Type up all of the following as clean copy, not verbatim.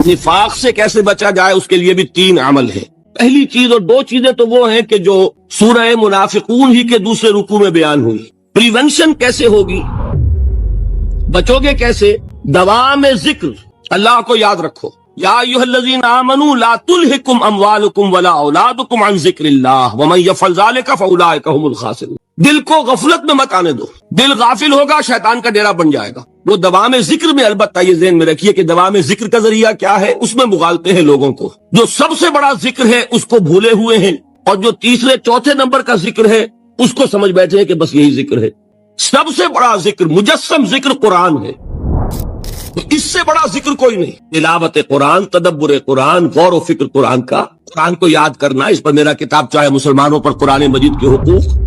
نفاق سے کیسے بچا جائے اس کے لیے بھی 3 عمل ہے۔ پہلی چیز اور 2 چیزیں تو وہ ہیں کہ جو سورہ منافقون ہی کے دوسرے رکوع میں بیان ہوئی۔ پریونشن کیسے ہوگی، بچو گے کیسے؟ دوام ذکر، اللہ کو یاد رکھو۔ یا ایھا الذین آمنوا لا تلھکم اموالکم ولا اولادکم عن ذکر اللہ ومن یفعل ذلک فاولئک هم الخاسرون۔ دل کو غفلت میں مت آنے دو، دل غافل ہوگا شیطان کا ڈیرا بن جائے گا۔ وہ دوام ذکر میں، البتہ یہ ذہن میں رکھیے کہ دوام ذکر کا ذریعہ کیا ہے، اس میں مغالتے ہیں لوگوں کو۔ جو سب سے بڑا ذکر ہے اس کو بھولے ہوئے ہیں، اور جو تیسرے چوتھے نمبر کا ذکر ہے اس کو سمجھ بیٹھے ہیں کہ بس یہی ذکر ہے۔ سب سے بڑا ذکر، مجسم ذکر قرآن ہے، تو اس سے بڑا ذکر کوئی نہیں۔ تلاوت قرآن، تدبر قرآن، غور و فکر قرآن کا، قرآن کو یاد کرنا۔ اس پر میرا کتاب چاہے مسلمانوں پر قرآن مجید کے حقوق،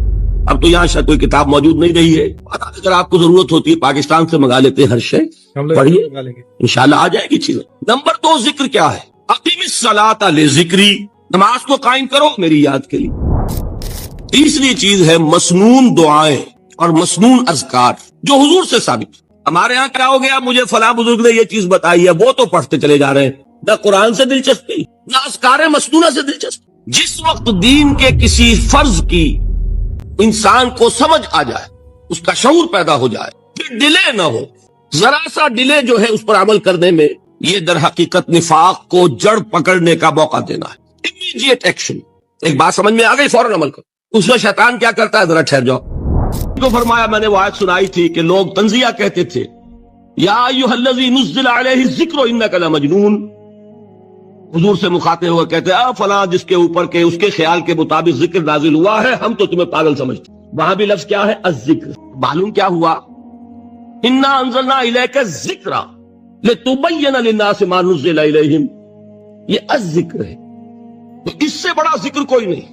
اب تو یہاں شاید کوئی کتاب موجود نہیں رہی ہے، اگر آپ کو ضرورت ہوتی ہے پاکستان سے منگا لیتے ہیں، ہر شے پڑھیے، انشاءاللہ آ جائے گی چیزیں۔ نمبر 2 ذکر کیا ہے؟ اقیم الصلاۃ لذکری، نماز کو قائم کرو میری یاد کے لیے۔ تیسری چیز ہے مسنون دعائیں اور مسنون اذکار جو حضور سے ثابت۔ ہمارے ہاں کیا ہو گیا، مجھے فلاں بزرگ نے یہ چیز بتائی ہے، وہ تو پڑھتے چلے جا رہے ہیں، نہ قرآن سے دلچسپی نہ اذکار مسنونہ سے دلچسپی۔ جس وقت دین کے کسی فرض کی انسان کو سمجھ آ جائے، اس کا شعور پیدا ہو جائے، پھر ڈیلے نہ ہو، ذرا سا ڈیلے جو ہے اس پر عمل کرنے میں، یہ در حقیقت نفاق کو جڑ پکڑنے کا موقع دینا ہے۔ امیڈیٹ ایکشن، ایک بات سمجھ میں آ گئی، فوراً عمل کرو۔ اس میں شیطان کیا کرتا ہے، ذرا ٹھہر جاؤ۔ کو فرمایا، میں نے وہ آیت سنائی تھی کہ لوگ تنزیہ کہتے تھے، یا ایھا الذی نزل علیہ الذکر انک لمجنون، حضور سے مخاطب ہوا کہتے ہیں فلاں جس کے اوپر کے اس کے خیال کے مطابق ذکر نازل ہوا ہے، ہم تو تمہیں پاگل سمجھتے ہیں۔ وہاں بھی لفظ کیا ہے، الذکر۔ معلوم کیا ہوا، انا انزلنا الیک الذکر لتبین للناس ما نزل الیہم، یہ الذکر ہے، تو اس سے بڑا ذکر کوئی نہیں۔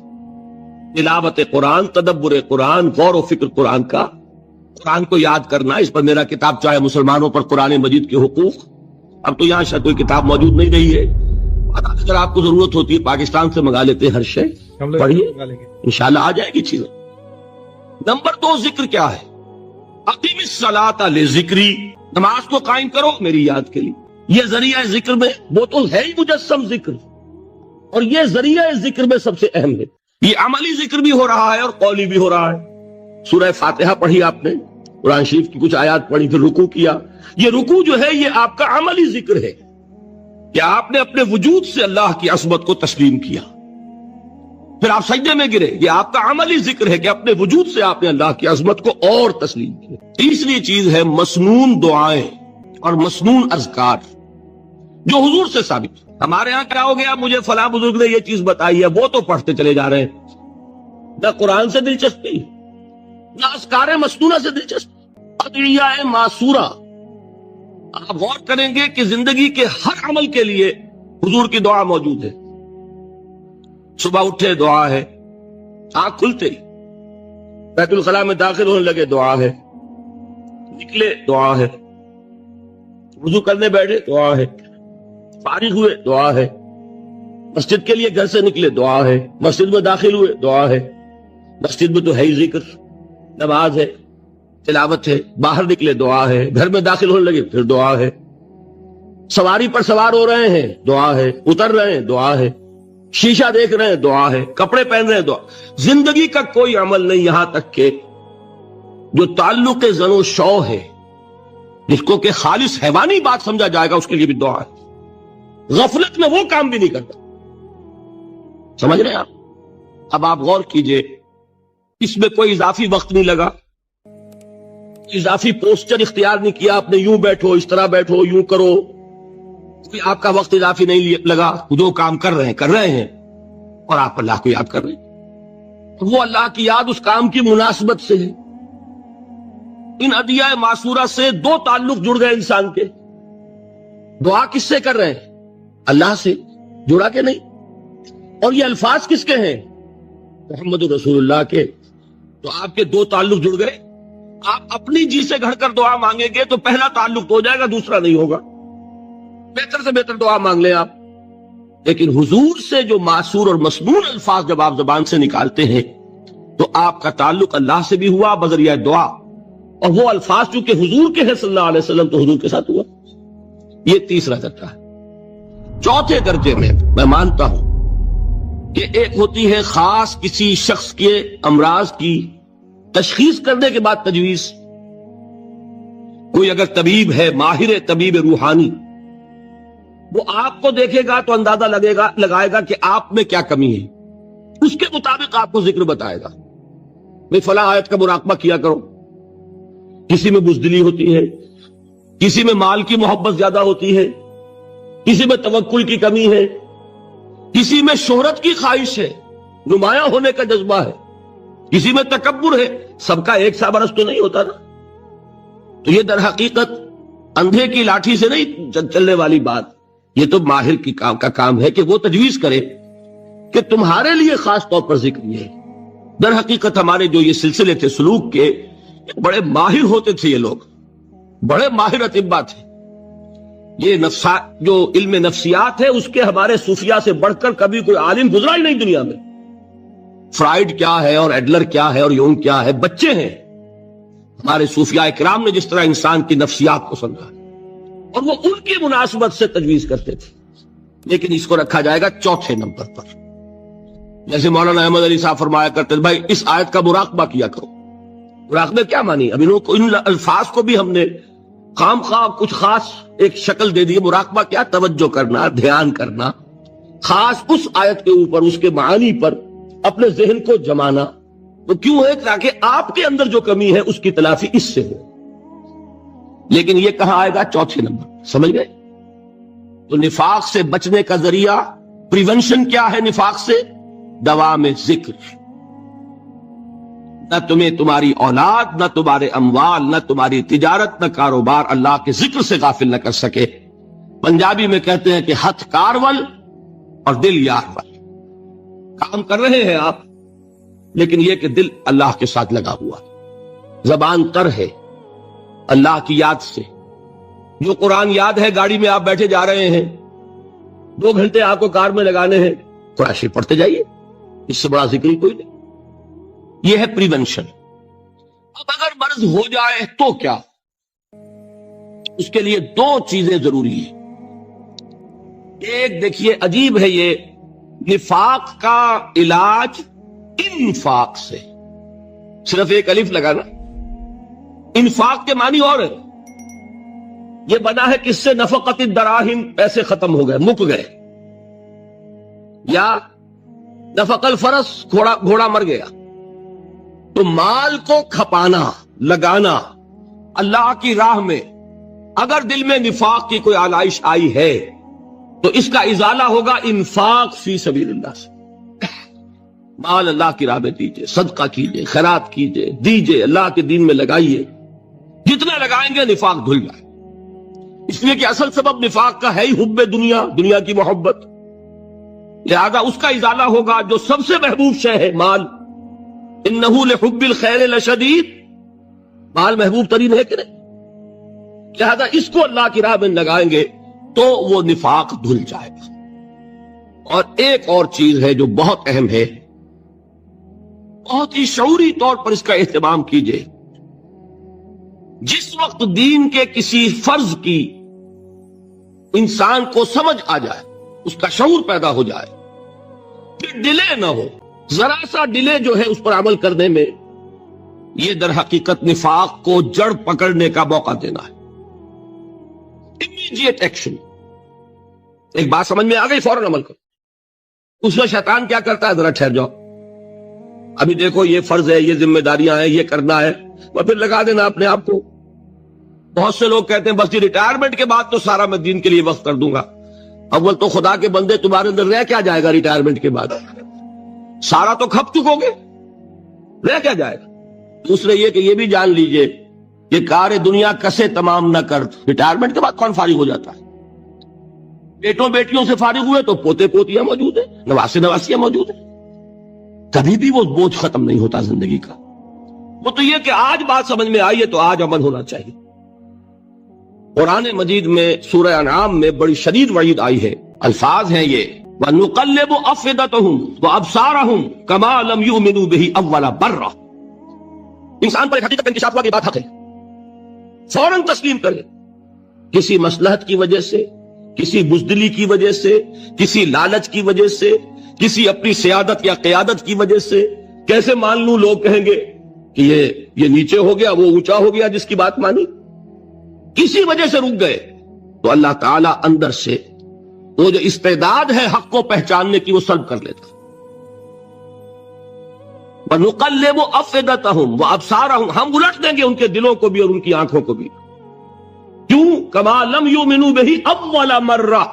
تلاوت قرآن، تدبر قرآن، غور و فکر قرآن کا، قرآن کو یاد کرنا۔ اس پر میرا کتاب چاہے مسلمانوں پر قرآن مجید کے حقوق، اب تو یہاں شاید کوئی کتاب موجود نہیں رہی ہے، اگر آپ کو ضرورت ہوتی ہے پاکستان سے منگا لیتے ہیں، ہر شے پڑھیے، انشاءاللہ آ جائے گی چیزیں۔ نمبر 2 ذکر کیا ہے، اقیم الصلاۃ لذکری، نماز کو قائم کرو میری یاد کے لیے۔ یہ ذریعہ ذکر میں، وہ تو ہے ہی مجسم ذکر، اور یہ ذریعہ ذکر میں سب سے اہم ہے۔ یہ عملی ذکر بھی ہو رہا ہے اور قولی بھی ہو رہا ہے۔ سورہ فاتحہ پڑھی آپ نے، قرآن شریف کی کچھ آیات پڑھی، پھر رکوع کیا۔ یہ رکوع جو ہے یہ آپ کا عملی ذکر ہے کہ آپ نے اپنے وجود سے اللہ کی عظمت کو تسلیم کیا، پھر آپ سجدے میں گرے، یہ آپ کا عملی ذکر ہے کہ اپنے وجود سے آپ نے اللہ کی عظمت کو اور تسلیم کیا۔ تیسری چیز ہے مسنون دعائیں اور مسنون اذکار جو حضور سے ثابت۔ ہمارے ہاں کیا ہو گیا، مجھے فلاں بزرگ نے یہ چیز بتائی ہے، وہ تو پڑھتے چلے جا رہے ہیں، نہ قرآن سے دلچسپی نہ اذکار مسنونہ سے دلچسپی۔ ادعیہ معصورہ، آپ غور کریں گے کہ زندگی کے ہر عمل کے لیے حضور کی دعا موجود ہے۔ صبح اٹھے دعا ہے، آنکھ کھلتے ہی بیت الخلاء میں داخل ہونے لگے دعا ہے، نکلے دعا ہے، وضو کرنے بیٹھے دعا ہے، فارغ ہوئے دعا ہے، مسجد کے لیے گھر سے نکلے دعا ہے، مسجد میں داخل ہوئے دعا ہے، مسجد میں تو ہے ہی ذکر، نماز ہے، تلاوت ہے، باہر نکلے دعا ہے، گھر میں داخل ہونے لگے پھر دعا ہے، سواری پر سوار ہو رہے ہیں دعا ہے، اتر رہے ہیں دعا ہے، شیشہ دیکھ رہے ہیں دعا ہے، کپڑے پہن رہے ہیں دعا۔ زندگی کا کوئی عمل نہیں یہاں تک کہ جو تعلق زن و شو ہے، جس کو کہ خالص حیوانی بات سمجھا جائے گا، اس کے لیے بھی دعا ہے۔ غفلت میں وہ کام بھی نہیں کرتا، سمجھ رہے ہیں آپ؟ اب آپ غور کیجئے، اس میں کوئی اضافی وقت نہیں لگا، اضافی پوسچر اختیار نہیں کیا آپ نے، یوں بیٹھو، اس طرح بیٹھو، یوں کرو، کوئی آپ کا وقت اضافی نہیں لگا، جو کام کر رہے ہیں اور آپ اللہ کو یاد کر رہے ہیں۔ وہ اللہ کی یاد اس کام کی مناسبت سے ہے۔ ان ادعیہ معصورہ سے 2 تعلق جڑ گئے انسان کے۔ دعا کس سے کر رہے ہیں؟ اللہ سے، جڑا کہ نہیں؟ اور یہ الفاظ کس کے ہیں؟ محمد رسول اللہ کے۔ تو آپ کے 2 تعلق جڑ گئے۔ آپ اپنی جی سے گھڑ کر دعا مانگیں گے تو پہلا تعلق تو ہو جائے گا، دوسرا نہیں ہوگا۔ بہتر سے بہتر دعا مانگ لیں آپ، لیکن حضور سے جو معصور اور مسنون الفاظ جب آپ زبان سے نکالتے ہیں تو آپ کا تعلق اللہ سے بھی ہوا بذریعہ دعا، اور وہ الفاظ چونکہ حضور کے ہیں صلی اللہ علیہ وسلم تو حضور کے ساتھ ہوا۔ یہ تیسرا درجہ ہے۔ چوتھے درجے میں مانتا ہوں کہ ایک ہوتی ہے خاص کسی شخص کے امراض کی تشخیص کرنے کے بعد تجویز. کوئی اگر طبیب ہے، ماہر طبیب روحانی، وہ آپ کو دیکھے گا تو اندازہ لگائے گا کہ آپ میں کیا کمی ہے، اس کے مطابق آپ کو ذکر بتائے گا. میں فلاں آیت کا مراقبہ کیا کرو. کسی میں بزدلی ہوتی ہے، کسی میں مال کی محبت زیادہ ہوتی ہے، کسی میں توکل کی کمی ہے، کسی میں شہرت کی خواہش ہے، نمایاں ہونے کا جذبہ ہے، کسی میں تکبر ہے. سب کا ایک سا برس تو نہیں ہوتا نا. تو یہ در حقیقت اندھے کی لاٹھی سے نہیں چلنے والی بات. یہ تو ماہر کا کام ہے کہ وہ تجویز کرے کہ تمہارے لیے خاص طور پر ذکر یہ ہے. در حقیقت ہمارے جو یہ سلسلے تھے سلوک کے، بڑے ماہر ہوتے تھے، یہ لوگ بڑے ماہر اطباء تھے. یہ جو علم نفسیات ہے اس کے ہمارے صوفیاء سے بڑھ کر کبھی کوئی عالم گزرا ہی نہیں دنیا میں. فرائیڈ کیا ہے اور ایڈلر کیا ہے اور یونگ کیا ہے، بچے ہیں. ہمارے صوفیاء کرام نے جس طرح انسان کی نفسیات کو سمجھا اور وہ ان کی مناسبت سے تجویز کرتے تھے. لیکن اس کو رکھا جائے گا چوتھے نمبر پر. جیسے مولانا احمد علی صاحب فرمایا کرتے تھے، بھائی اس آیت کا مراقبہ کیا کرو. مراقبہ کیا مانی؟ اب ان الفاظ کو بھی ہم نے خام خواہ کچھ خاص ایک شکل دے دی. مراقبہ کیا؟ توجہ کرنا، دھیان کرنا، خاص اس آیت کے اوپر، اس کے معانی پر اپنے ذہن کو جمانا. تو کیوں ہے؟ تاکہ آپ کے اندر جو کمی ہے اس کی تلافی اس سے ہو. لیکن یہ کہاں آئے گا؟ چوتھے نمبر. سمجھ گئے؟ تو نفاق سے بچنے کا ذریعہ، پریونشن کیا ہے نفاق سے؟ دوام ذکر. نہ تمہیں تمہاری اولاد، نہ تمہارے اموال، نہ تمہاری تجارت، نہ کاروبار اللہ کے ذکر سے غافل نہ کر سکے. پنجابی میں کہتے ہیں کہ ہتھ کارول اور دل یارول. کام کر رہے ہیں آپ، لیکن یہ کہ دل اللہ کے ساتھ لگا ہوا، زبان تر ہے اللہ کی یاد سے. جو قرآن یاد ہے، گاڑی میں آپ بیٹھے جا رہے ہیں، 2 گھنٹے آپ کو کار میں لگانے ہیں، قرآن شریف پڑھتے جائیے. اس سے بڑا ذکر ہی کوئی نہیں. یہ ہے پریونشن. اب اگر مرض ہو جائے تو کیا؟ اس کے لیے 2 چیزیں ضروری ہیں. ایک دیکھیے، عجیب ہے یہ، نفاق کا علاج انفاق سے. صرف ایک الف لگانا. انفاق کے معنی اور ہے. یہ بنا ہے کس سے؟ نفقت الدراہم، پیسے ختم ہو گئے، مک گئے. یا نفق الفرس، گھوڑا مر گیا. تو مال کو کھپانا، لگانا اللہ کی راہ میں. اگر دل میں نفاق کی کوئی آلائش آئی ہے تو اس کا ازالہ ہوگا انفاق فی سبیل اللہ سے. مال اللہ کی راہ میں دیجئے، صدقہ کیجئے، خیرات کیجئے، دیجئے، اللہ کے دین میں لگائیے. جتنا لگائیں گے نفاق دھل جائے. اس لیے کہ اصل سبب نفاق کا ہے ہی حب دنیا، دنیا کی محبت. لہذا اس کا ازالہ ہوگا جو سب سے محبوب شے ہے، مال. انہ لحب الخیر لشدید. مال محبوب ترین ہے کہ نہیں؟ لہذا اس کو اللہ کی راہ میں لگائیں گے تو وہ نفاق دھل جائے گا. اور ایک اور چیز ہے جو بہت اہم ہے، بہت ہی شعوری طور پر اس کا اہتمام کیجئے. جس وقت دین کے کسی فرض کی انسان کو سمجھ آ جائے، اس کا شعور پیدا ہو جائے، پھر ڈیلے نہ ہو. ذرا سا ڈیلے جو ہے اس پر عمل کرنے میں، یہ در حقیقت نفاق کو جڑ پکڑنے کا موقع دینا ہے. Immediate action. ایک بات سمجھ میں آ گئی، فوراً عمل کرو. اس میں شیطان کیا کرتا ہے؟ ذرا ٹھہر جاؤ، ابھی دیکھو یہ فرض ہے، یہ ذمہ داریاں ہیں، یہ کرنا ہے، اور پھر لگا دینا اپنے آپ کو. بہت سے لوگ کہتے ہیں بس یہ ریٹائرمنٹ کے بعد تو سارا میں دین کے لیے وقت کر دوں گا. اول تو خدا کے بندے تمہارے اندر رہ کیا جائے گا ریٹائرمنٹ کے بعد؟ سارا تو کھپ چکو گے، رہ کیا جائے گا؟ دوسرے یہ کہ یہ بھی جان لیجئے کہ کار دنیا کسے تمام نہ کر. ریٹائرمنٹ کے بعد کون فارغ ہو جاتا ہے؟ بیٹوں بیٹیوں سے فارغ ہوئے تو پوتے پوتیاں موجود ہیں، نواسے نواسیاں موجود ہیں. کبھی بھی وہ بوجھ ختم نہیں ہوتا زندگی کا. وہ تو یہ کہ آج بات سمجھ میں آئی ہے تو آج عمل ہونا چاہیے. قرآن مجید میں سورہ انعام میں بڑی شدید وعید آئی ہے. الفاظ ہیں یہ، وَنُقَلِّبُ أَفْئِدَتَهُمْ وَأَبْصَارَهُمْ كَمَا لَمْ يُؤْمِنُوا بِهِ أَوَّلَ مَرَّةٍ. انسان پر حقیقت انکشاف ہوا کہ بات حق ہے، فوراً تسلیم کرے. کسی مصلحت کی وجہ سے، کسی بزدلی کی وجہ سے، کسی لالچ کی وجہ سے، کسی اپنی سیادت یا قیادت کی وجہ سے کیسے مان لوں؟ لوگ کہیں گے کہ یہ نیچے ہو گیا، وہ اونچا ہو گیا جس کی بات مانی، کسی وجہ سے رک گئے، تو اللہ تعالیٰ اندر سے وہ جو استعداد ہے حق کو پہچاننے کی وہ سلب کر لیتا۔ وَنُقَلِّبُ أَفْئِدَتَهُمْ وَأَبْصَارَهُمْ، ہم الٹ دیں گے ان کے دلوں کو بھی اور ان کی آنکھوں کو بھی۔ کیوں؟ كَمَا لَمْ يُؤْمِنُوا بِهِ أَوَّلَ مَرَّةٍ،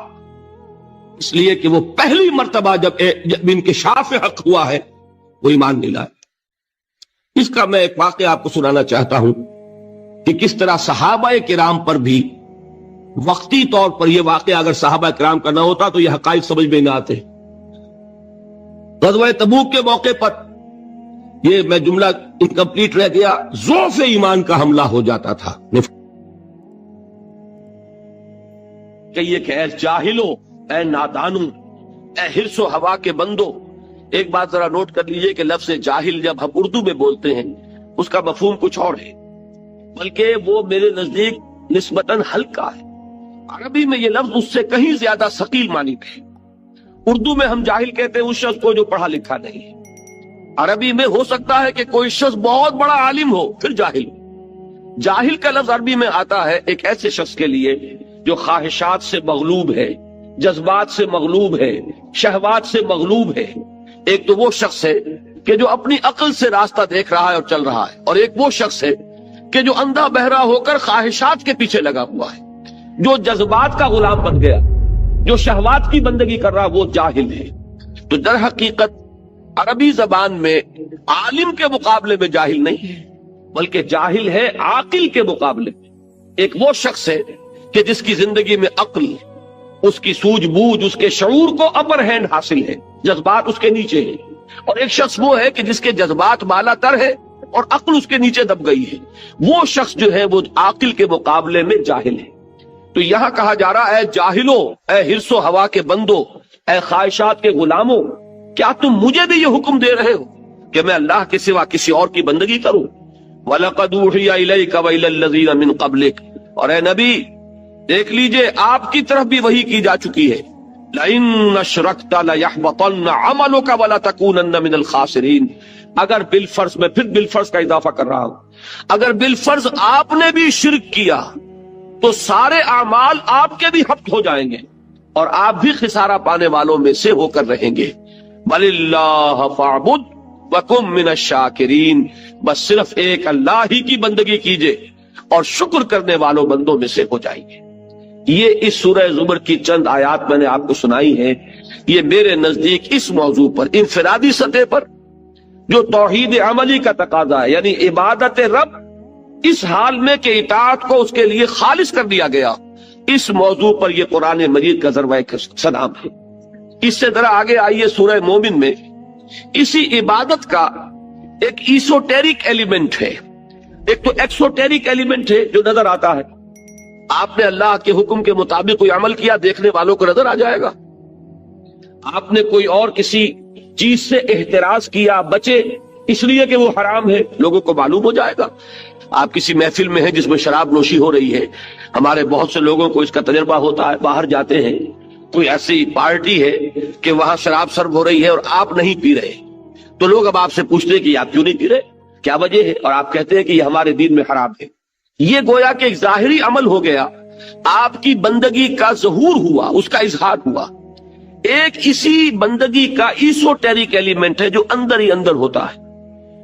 اس لیے کہ وہ پہلی مرتبہ جب انکشاف حق ہوا ہے وہ ایمان نہیں لائے۔ اس کا میں ایک واقعہ آپ کو سنانا چاہتا ہوں کہ کس طرح صحابہ کرام پر بھی وقتی طور پر یہ واقعہ اگر صحابہ کرام کا نہ ہوتا تو یہ حقائق سمجھ میں نہ آتے۔ غزوہ تبوک کے موقع پر یہ میں جملہ انکمپلیٹ رہ گیا، ضعف ایمان کا حملہ ہو جاتا تھا۔ کہیے کہ اے جاہلو، اے نادانو، اے حرص و ہوا کے بندو۔ ایک بات ذرا نوٹ کر لیجئے کہ لفظ جاہل جب ہم اردو میں بولتے ہیں اس کا مفہوم کچھ اور ہے، بلکہ وہ میرے نزدیک نسبتاً ہلکا ہے۔ عربی میں یہ لفظ اس سے کہیں زیادہ ثقیل معنی ہے۔ اردو میں ہم جاہل کہتے ہیں اس شخص کو جو پڑھا لکھا نہیں ہے۔ عربی میں ہو سکتا ہے کہ کوئی شخص بہت بڑا عالم ہو پھر جاہل ہو۔ جاہل کا لفظ عربی میں آتا ہے ایک ایسے شخص کے لیے جو خواہشات سے مغلوب ہے، جذبات سے مغلوب ہے، شہوات سے مغلوب ہے۔ ایک تو وہ شخص ہے کہ جو اپنی عقل سے راستہ دیکھ رہا ہے اور چل رہا ہے، اور ایک وہ شخص ہے کہ جو اندھا بہرا ہو کر خواہشات کے پیچھے لگا ہوا ہے، جو جذبات کا غلام بن گیا، جو شہوات کی بندگی کر رہا، وہ جاہل ہے۔ تو در حقیقت عربی زبان میں عالم کے مقابلے میں جاہل نہیں ہے، بلکہ جاہل ہے عاقل کے مقابلے میں۔ ایک وہ شخص ہے کہ جس کی زندگی میں عقل، اس کی سوجھ بوجھ، اس کے شعور کو اپر ہینڈ حاصل ہے، جذبات اس کے نیچے ہیں۔ اور ایک شخص وہ ہے کہ جس کے جذبات بالا تر ہے اور عقل اس کے نیچے دب گئی ہے۔ وہ شخص جو ہے وہ عاقل کے مقابلے میں جاہل ہے۔ تو یہاں کہا جا رہا ہے اے جاہلو، اے حرص و ہوا کے بندو، اے خواہشات کے غلاموں، کیا تم مجھے بھی یہ حکم دے رہے ہو کہ میں اللہ کے سوا کسی اور کی بندگی کروں؟ وَلَقَدْ أُوحِيَ إِلَيْكَ وَإِلَى الَّذِينَ مِن قَبْلِكَ، اور اے نبی دیکھ لیجئے آپ کی طرف بھی وحی کی جا چکی ہے، لَإِنَّ أَشْرَكْتَ لَيَحْبَطَنَّ عَمَلُكَ وَلَتَكُونَنَّ مِنَ الْخَاسِرِينَ۔ اگر بالفرض، میں پھر بالفرض کا اضافہ کر رہا ہوں، اگر بالفرض آپ نے بھی شرک کیا تو سارے اعمال آپ کے بھی حبط ہو جائیں گے اور آپ بھی خسارہ پانے والوں میں سے ہو کر رہیں گے۔ وَلِلَّهَ فَاعْبُدْ وَكُن مِّنَ الشَّاكِرِينَ، بس صرف ایک اللہ ہی کی بندگی کیجئے اور شکر کرنے والوں بندوں میں سے ہو جائیں گے۔ یہ اس سورہ زمر کی چند آیات میں نے آپ کو سنائی ہیں۔ یہ میرے نزدیک اس موضوع پر انفرادی سطح پر جو توحید عملی کا تقاضا ہے، یعنی عبادت رب اس حال میں کہ اطاعت کو اس کے لیے خالص کر دیا گیا، اس موضوع پر یہ قرآن مجید کا ذروہ سلام ہے۔ اس سے ذرا آگے آئیے، سورہ مومن میں اسی عبادت کا ایک ایسوٹیرک ایلیمنٹ ہے، ایک تو ایکسوٹیرک ایلیمنٹ ہے جو نظر آتا ہے۔ آپ نے اللہ کے حکم کے مطابق کوئی عمل کیا، دیکھنے والوں کو نظر آ جائے گا۔ آپ نے کوئی اور کسی چیز سے احتراز کیا، بچے اس لیے کہ وہ حرام ہے، لوگوں کو معلوم ہو جائے گا۔ آپ کسی محفل میں ہیں جس میں شراب نوشی ہو رہی ہے، ہمارے بہت سے لوگوں کو اس کا تجربہ ہوتا ہے، باہر جاتے ہیں، کوئی ایسی پارٹی ہے کہ وہاں شراب سرو ہو رہی ہے اور آپ نہیں پی رہے، تو لوگ اب آپ سے پوچھتے ہیں کہ آپ کیوں نہیں پی رہے، کیا وجہ ہے، اور آپ کہتے ہیں کہ یہ ہمارے دین میں حرام ہے۔ یہ گویا کہ ایک ظاہری عمل ہو گیا، آپ کی بندگی کا ظہور ہوا، اس کا اظہار ہوا۔ ایک اسی بندگی کا ایسوٹیرک ایلیمنٹ ہے جو اندر ہی اندر ہوتا ہے،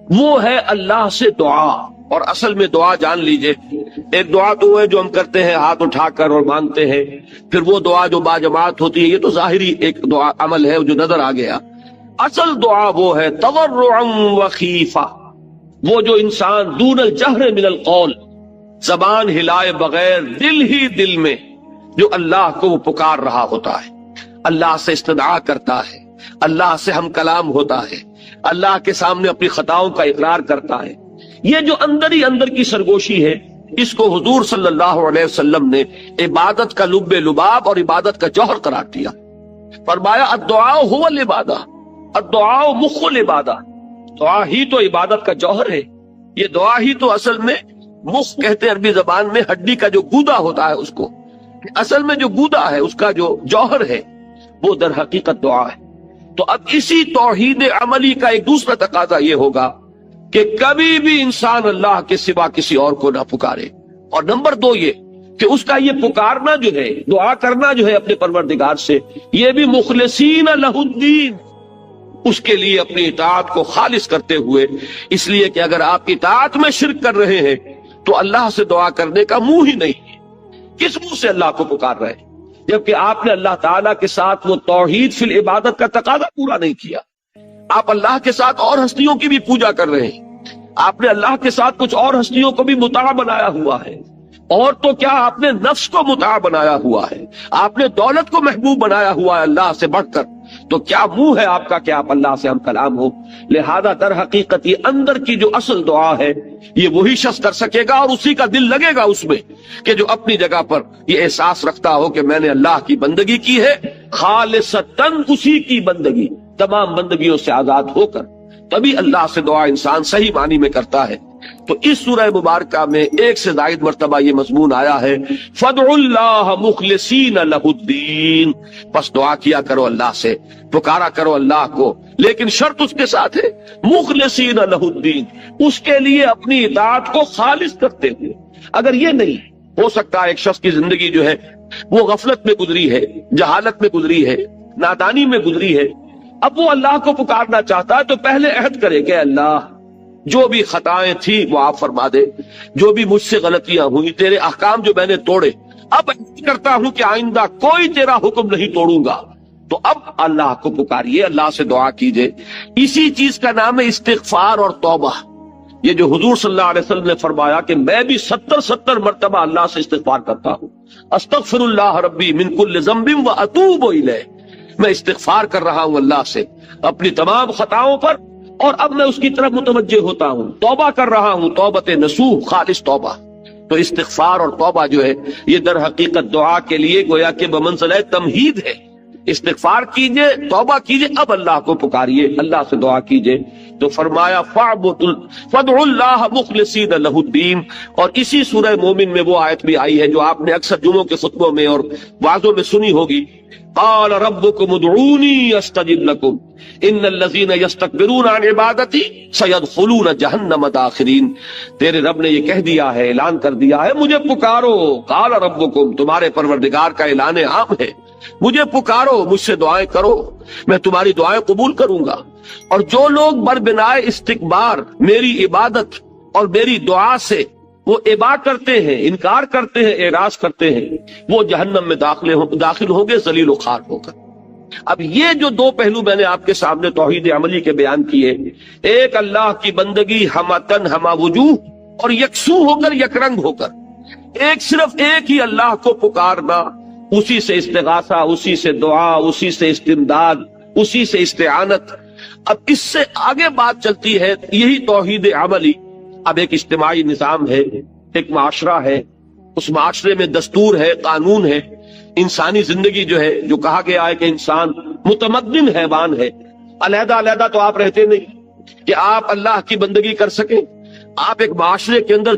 وہ ہے اللہ سے دعا۔ اور اصل میں دعا جان لیجئے، ایک دعا تو ہے جو ہم کرتے ہیں ہاتھ اٹھا کر اور مانگتے ہیں، پھر وہ دعا جو باجماعت ہوتی ہے، یہ تو ظاہری ایک دعا عمل ہے جو نظر آ گیا۔ اصل دعا وہ ہے تضرعا وخیفہ، وہ جو انسان دون الجہر من القول، زبان ہلائے بغیر دل ہی دل میں جو اللہ کو وہ پکار رہا ہوتا ہے، اللہ سے استدعا کرتا ہے، اللہ سے ہم کلام ہوتا ہے، اللہ کے سامنے اپنی خطاؤں کا اقرار کرتا ہے۔ یہ جو اندر ہی اندر کی سرگوشی ہے، اس کو حضور صلی اللہ علیہ وسلم نے عبادت کا لب لباب اور عبادت کا جوہر قرار دیا۔ فرمایا الدعاء هو العبادہ، الدعاء مخ العبادہ، دعا ہی تو عبادت کا جوہر ہے۔ یہ دعا ہی تو اصل میں مخ کہتے ہیں عربی زبان میں ہڈی کا جو گودا ہوتا ہے اس کو، اصل میں جو گودا ہے اس کا جو جوہر ہے وہ در حقیقت دعا ہے۔ تو اب اسی توحید عملی کا ایک دوسرا تقاضا یہ ہوگا کہ کبھی بھی انسان اللہ کے سوا کسی اور کو نہ پکارے، اور نمبر دو یہ کہ اس کا یہ پکارنا جو ہے، دعا کرنا جو ہے اپنے پروردگار سے، یہ بھی مخلصین لہ الدین، اس کے لیے اپنی اطاعت کو خالص کرتے ہوئے، اس لیے کہ اگر آپ اطاعت میں شرک کر رہے ہیں تو اللہ سے دعا کرنے کا منہ ہی نہیں ہے، کس منہ سے اللہ کو پکار رہے ہیں؟ جبکہ آپ نے اللہ تعالیٰ کے ساتھ وہ توحید فی العبادت کا تقاضا پورا نہیں کیا۔ آپ اللہ کے ساتھ اور ہستیوں کی بھی پوجا کر رہے ہیں، آپ نے اللہ کے ساتھ کچھ اور ہستیوں کو بھی مطاع بنایا ہوا ہے، اور تو کیا آپ نے نفس کو مطاع بنایا ہوا ہے، آپ نے دولت کو محبوب بنایا ہوا ہے اللہ سے بڑھ کر، تو کیا منہ ہے آپ کا کہ آپ اللہ سے ہم کلام ہو؟ لہذا در حقیقت یہ اندر کی جو اصل دعا ہے یہ وہی شخص کر سکے گا، اور اسی کا دل لگے گا اس میں کہ جو اپنی جگہ پر یہ احساس رکھتا ہو کہ میں نے اللہ کی بندگی کی ہے خالصتاً، اسی کی بندگی تمام بندگیوں سے آزاد ہو کر، تبھی اللہ سے دعا انسان صحیح معنی میں کرتا ہے۔ تو اس سورہ مبارکہ میں ایک سے زائد مرتبہ یہ مضمون آیا ہے، فَادْعُوا اللَّهَ مُخْلِصِينَ لَهُ الدِّينَ، پس دعا کیا کرو اللہ سے، پکارا کرو اللہ کو، لیکن شرط اس کے ساتھ ہے مخلصین لہ الدین، اس کے لیے اپنی اطاعت کو خالص کرتے ہوئے۔ اگر یہ نہیں ہو سکتا، ایک شخص کی زندگی جو ہے وہ غفلت میں گزری ہے، جہالت میں گزری ہے، نادانی میں گزری ہے، اب وہ اللہ کو پکارنا چاہتا ہے تو پہلے عہد کرے کہ اللہ جو بھی خطائیں تھی وہ آپ فرما دے، جو بھی مجھ سے غلطیاں ہوئی، تیرے احکام جو میں نے توڑے، اب عہد کرتا ہوں کہ آئندہ کوئی تیرا حکم نہیں توڑوں گا۔ تو اب اللہ کو پکاریے، اللہ سے دعا کیجئے۔ اسی چیز کا نام ہے استغفار اور توبہ۔ یہ جو حضور صلی اللہ علیہ وسلم نے فرمایا کہ میں بھی 70 مرتبہ اللہ سے استغفار کرتا ہوں، استغفر اللہ ربی من کل ذنب واتوب الیہ، میں استغفار کر رہا ہوں اللہ سے اپنی تمام خطاؤں پر، اور اب میں اس کی طرف متوجہ ہوتا ہوں، توبہ کر رہا ہوں، توبۃ نصوح، خالص توبہ۔ تو استغفار اور توبہ جو ہے یہ در حقیقت دعا کے لیے گویا کہ بمنزلہ تمہید ہے۔ استغفار کیجئے، توبہ کیجئے، اب اللہ کو پکاریے، اللہ سے دعا کیجئے۔ تو فرمایا فَادْعُوا اللَّهَ مُخْلِصِينَ لَهُ الدِّينَ، اور اسی سورہ مومن میں وہ آیت بھی آئی ہے جو آپ نے اکثر جمعوں کے خطبوں میں اور وعظوں میں سنی ہوگی، قال ربكم ادعوني استجب لكم ان الذين يستكبرون عن عبادتي سيدخلون جہنم داخرین۔ تیرے رب نے یہ کہہ دیا ہے، اعلان کر دیا ہے، مجھے پکارو، قال ربكم، تمہارے پروردگار کا اعلان عام ہے، مجھے پکارو، مجھ سے دعائیں کرو، میں تمہاری دعائیں قبول کروں گا، اور جو لوگ بربنائے استکبار میری عبادت اور میری دعا سے وہ ابا کرتے ہیں، انکار کرتے ہیں، اعراض کرتے ہیں، وہ جہنم میں داخل ہوں گے ذلیل و خوار ہو کر۔ اب یہ جو دو پہلو میں نے آپ کے سامنے توحید عملی کے بیان کیے، ایک اللہ کی بندگی ہمہ تن ہمہ وجوہ اور یکسو ہو کر، یک رنگ ہو کر، ایک صرف ایک ہی اللہ کو پکارنا، اسی سے استغاثہ، اسی سے دعا، اسی سے استمداد، اسی سے استعانت۔ اب اس سے آگے بات چلتی ہے، یہی توحید عملی اب ایک اجتماعی نظام ہے، ایک معاشرہ ہے، اس معاشرے میں دستور ہے، قانون ہے، انسانی زندگی جو ہے، جو کہا گیا ہے کہ انسان متمدن حیوان ہے، علیحدہ علیحدہ تو آپ رہتے نہیں کہ آپ اللہ کی بندگی کر سکیں، آپ ایک معاشرے کے اندر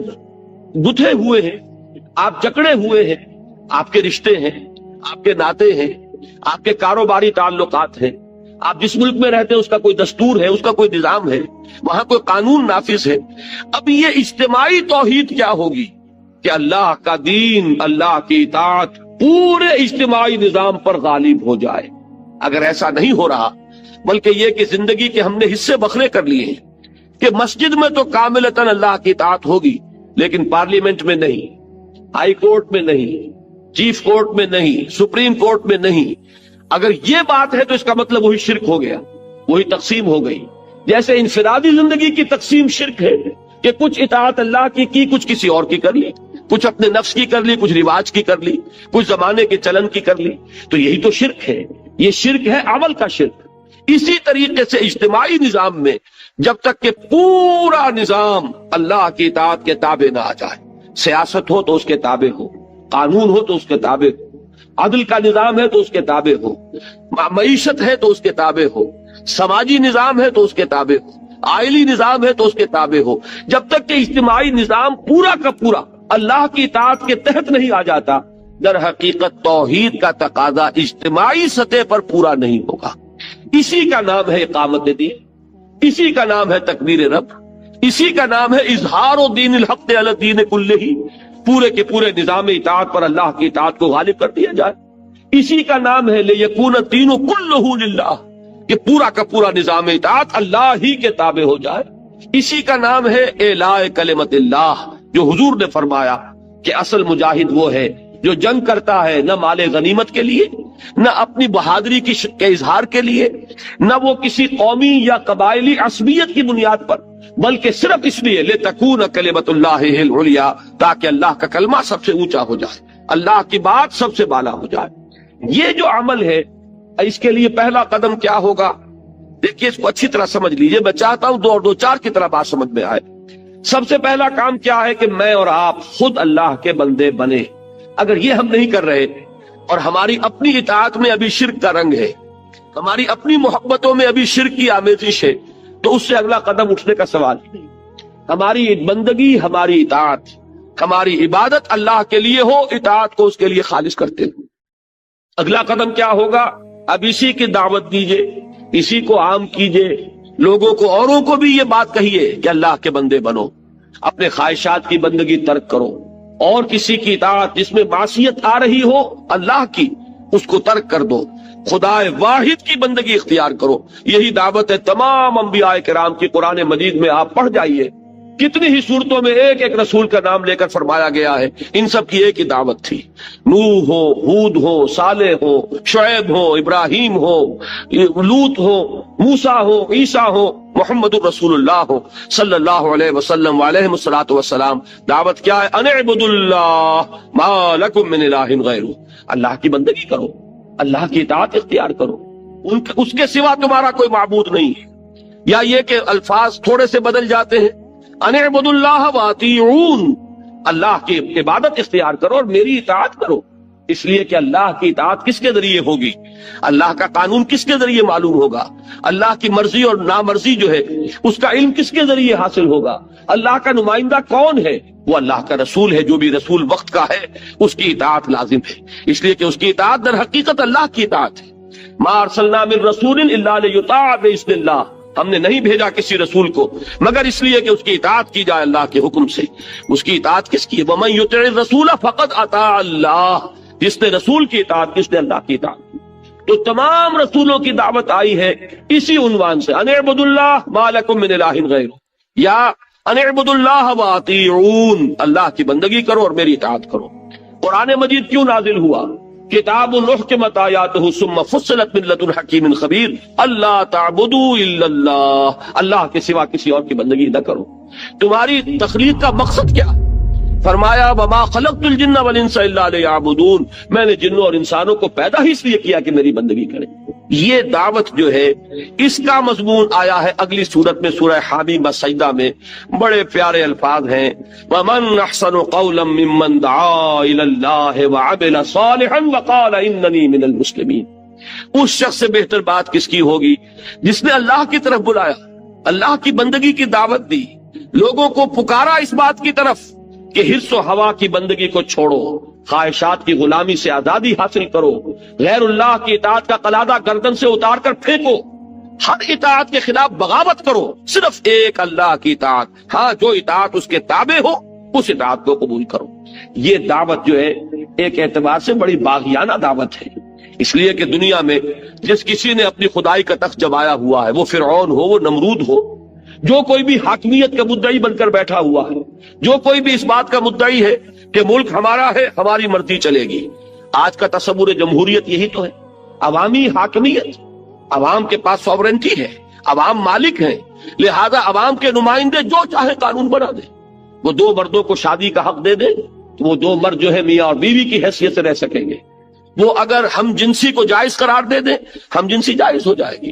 گتھے ہوئے ہیں، آپ جکڑے ہوئے ہیں، آپ کے رشتے ہیں، آپ کے ناطے ہیں، آپ کے کاروباری تعلقات ہیں، آپ جس ملک میں رہتے ہیں اس کا کوئی دستور ہے، اس کا کوئی نظام ہے، وہاں کوئی قانون نافذ ہے۔ اب یہ اجتماعی توحید کیا ہوگی کہ اللہ کا دین، اللہ کی اطاعت پورے اجتماعی نظام پر غالب ہو جائے۔ اگر ایسا نہیں ہو رہا، بلکہ یہ کہ زندگی کے ہم نے حصے بکھرے کر لیے ہیں کہ مسجد میں تو کاملتاً اللہ کی اطاعت ہوگی، لیکن پارلیمنٹ میں نہیں، ہائی کورٹ میں نہیں، چیف کورٹ میں نہیں، سپریم کورٹ میں نہیں۔ اگر یہ بات ہے تو اس کا مطلب وہی شرک ہو گیا، وہی تقسیم ہو گئی۔ جیسے انفرادی زندگی کی تقسیم شرک ہے کہ کچھ اطاعت اللہ کی کچھ کسی اور کی کر لی، کچھ اپنے نفس کی کر لی، کچھ رواج کی کر لی، کچھ زمانے کے چلن کی کر لی، تو یہی تو شرک ہے۔ یہ شرک ہے، عمل کا شرک۔ اسی طریقے سے اجتماعی نظام میں جب تک کہ پورا نظام اللہ کی اطاعت کے تابع نہ آ جائے، سیاست ہو تو اس کے تابع ہو، قانون ہو تو اس کے تابع ہو، عدل کا نظام ہے تو اس کے تابع ہو، معیشت ہے تو اس کے تابع ہو، سماجی نظام ہے تو اس کے تابع ہو، آئلی نظام ہے تو اس کے تابع ہو، جب تک کہ اجتماعی نظام پورا کا پورا اللہ کی اطاعت کے تحت نہیں آ جاتا، در حقیقت توحید کا تقاضا اجتماعی سطح پر پورا نہیں ہوگا۔ اسی کا نام ہے اقامت دین، اسی کا نام ہے تکبیر رب، اسی کا نام ہے اظہار و دین الحق علی الدین کلہ، پورے کے پورے نظام اطاعت پر اللہ کی اطاعت کو غالب کر دیا جائے۔ اسی کا نام ہے لیکون الدین کلہ للہ، کہ پورا کا پورا نظام اطاعت اللہ ہی کے تابع ہو جائے۔ اسی کا نام ہے اعلاء کلمت اللہ، جو حضور نے فرمایا کہ اصل مجاہد وہ ہے جو جنگ کرتا ہے نہ مال غنیمت کے لیے، نہ اپنی بہادری کے اظہار کے لیے، نہ وہ کسی قومی یا قبائلی عصبیت کی بنیاد پر، بلکہ صرف اس لیے لتکون کلمت اللہ ہی العلیٰ، تاکہ اللہ کا کلمہ سب سے اونچا ہو جائے، اللہ کی بات سب سے بالا ہو جائے۔ یہ جو عمل ہے، اس کے لیے پہلا قدم کیا ہوگا؟ دیکھیے اس کو اچھی طرح سمجھ لیجیے، میں چاہتا ہوں 2 اور 2 4 کی طرح بات سمجھ میں آئے۔ سب سے پہلا کام کیا ہے کہ میں اور آپ خود اللہ کے بندے بنے۔ اگر یہ ہم نہیں کر رہے اور ہماری اپنی اطاعت میں ابھی شرک کا رنگ ہے، ہماری اپنی محبتوں میں ابھی شرک کی آمیزش ہے، تو اس سے اگلا قدم اٹھنے کا سوال ہی نہیں۔ ہماری بندگی، ہماری اطاعت، ہماری عبادت اللہ کے لیے ہو، اطاعت کو اس کے لیے خالص کرتے ہو۔ اگلا قدم کیا ہوگا؟ اب اسی کی دعوت دیجئے، اسی کو عام کیجئے، لوگوں کو، اوروں کو بھی یہ بات کہیے کہ اللہ کے بندے بنو، اپنے خواہشات کی بندگی ترک کرو، اور کسی کی اطاعت جس میں معصیت آ رہی ہو اللہ کی، اس کو ترک کر دو، خدا واحد کی بندگی اختیار کرو۔ یہی دعوت ہے تمام انبیاء کرام کی۔ قرآن مجید میں آپ پڑھ جائیے، کتنی ہی صورتوں میں ایک ایک رسول کا نام لے کر فرمایا گیا ہے، ان سب کی ایک ہی دعوت تھی۔ نوح ہو، ہود ہو، صالح ہو، شعیب ہو، ابراہیم ہو، لوط ہو، موسیٰ ہو، عیسیٰ ہو، محمد الرسول اللہ ہو صلی اللہ علیہ وسلم علیہ الصلوۃ والسلام، دعوت کیا ہے؟ ان اعبدوا اللہ ما لکم من الہ غیرہ، اللہ کی بندگی کرو، اللہ کی اطاعت اختیار کرو، اس کے سوا تمہارا کوئی معبود نہیں ہے۔ یا یہ کہ الفاظ تھوڑے سے بدل جاتے ہیں، ان اعبدوا اللہ واطیعون، اللہ کی عبادت اختیار کرو اور میری اطاعت کرو، اس لیے کہ اللہ کی اطاعت کس کے ذریعے ہوگی؟ اللہ کا قانون کس کے ذریعے معلوم ہوگا؟ اللہ کی مرضی اور نامرضی جو ہے اس کا علم کس کے ذریعے حاصل ہوگا؟ اللہ کا نمائندہ کون ہے؟ وہ اللہ کا رسول ہے، جو بھی رسول وقت کا ہے اس کی اطاعت لازم ہے، اس لیے کہ اس کی اطاعت در حقیقت اللہ کی اطاعت ہے۔ ما ارسلنا من رسول الا لیطاع باذن اللہ، ہم نے نہیں بھیجا کسی رسول کو مگر اس لیے کہ اس کی اطاعت کی جائے اللہ کے حکم سے۔ اس کی اطاعت کس کی ہے؟ وَمَن يُطِعِ الرَّسُولَ فَقَدْ أَطَاعَ اللَّهَ، جس نے رسول کی اطاعت، جس نے اللہ کی اطاعت کی۔ تو تمام رسولوں کی دعوت آئی ہے اسی عنوان سے، ان اعبدوا اللہ ما لکم من الہ غیرہ، یا ان اعبدوا اللہ واطیعون، اللہ کی بندگی کرو اور میری اطاعت کرو۔ قرآن مجید کیوں نازل ہوا؟ کتاب احکمت آیاتہ ثم فصلت من لدن حکیم خبیر، اللہ تعبدوا الا اللہ، اللہ کے سوا کسی اور کی بندگی نہ کرو۔ تمہاری تخلیق کا مقصد کیا؟ فرمایا وما خلقت الجن والانس الا لیعبدون، میں نے جنوں اور انسانوں کو پیدا ہی اس لیے کیا کہ میری بندگی کریں۔ یہ دعوت جو ہے اس کا مضمون آیا ہے اگلی سورت میں، سورہ حامیم السجدہ میں، بڑے پیارے الفاظ ہیں، ومن احسن قولا ممن دعا الی اللہ وعمل صالحا وقال اننی من المسلمین۔ اس شخص سے بہتر بات کس کی ہوگی جس نے اللہ کی طرف بلایا، اللہ کی بندگی کی دعوت دی، لوگوں کو پکارا اس بات کی طرف کہ حرص و ہوا کی بندگی کو چھوڑو، خواہشات کی غلامی سے آزادی حاصل کرو، غیر اللہ کی اطاعت کا قلادہ گردن سے اتار کر پھینکو، ہر اطاعت کے خلاف بغاوت کرو، صرف ایک اللہ کی اطاعت، ہاں جو اطاعت اس کے تابع ہو اس اطاعت کو قبول کرو۔ یہ دعوت جو ہے ایک اعتبار سے بڑی باغیانہ دعوت ہے، اس لیے کہ دنیا میں جس کسی نے اپنی خدائی کا تخت جمایا ہوا ہے، وہ فرعون ہو، وہ نمرود ہو، جو کوئی بھی حاکمیت کا مدعی بن کر بیٹھا ہوا ہے، جو کوئی بھی اس بات کا مدعی ہے کہ ملک ہمارا ہے، ہماری مرضی چلے گی۔ آج کا تصور جمہوریت یہی تو ہے، عوامی حاکمیت، عوام کے پاس سوورنٹی ہے، عوام مالک ہیں، لہذا عوام کے نمائندے جو چاہے قانون بنا دیں۔ وہ 2 مردوں کو شادی کا حق دے دیں تو وہ 2 مرد جو ہے میاں اور بیوی کی حیثیت سے رہ سکیں گے، وہ اگر ہم جنسی کو جائز قرار دے دیں، ہم جنسی جائز ہو جائے گی۔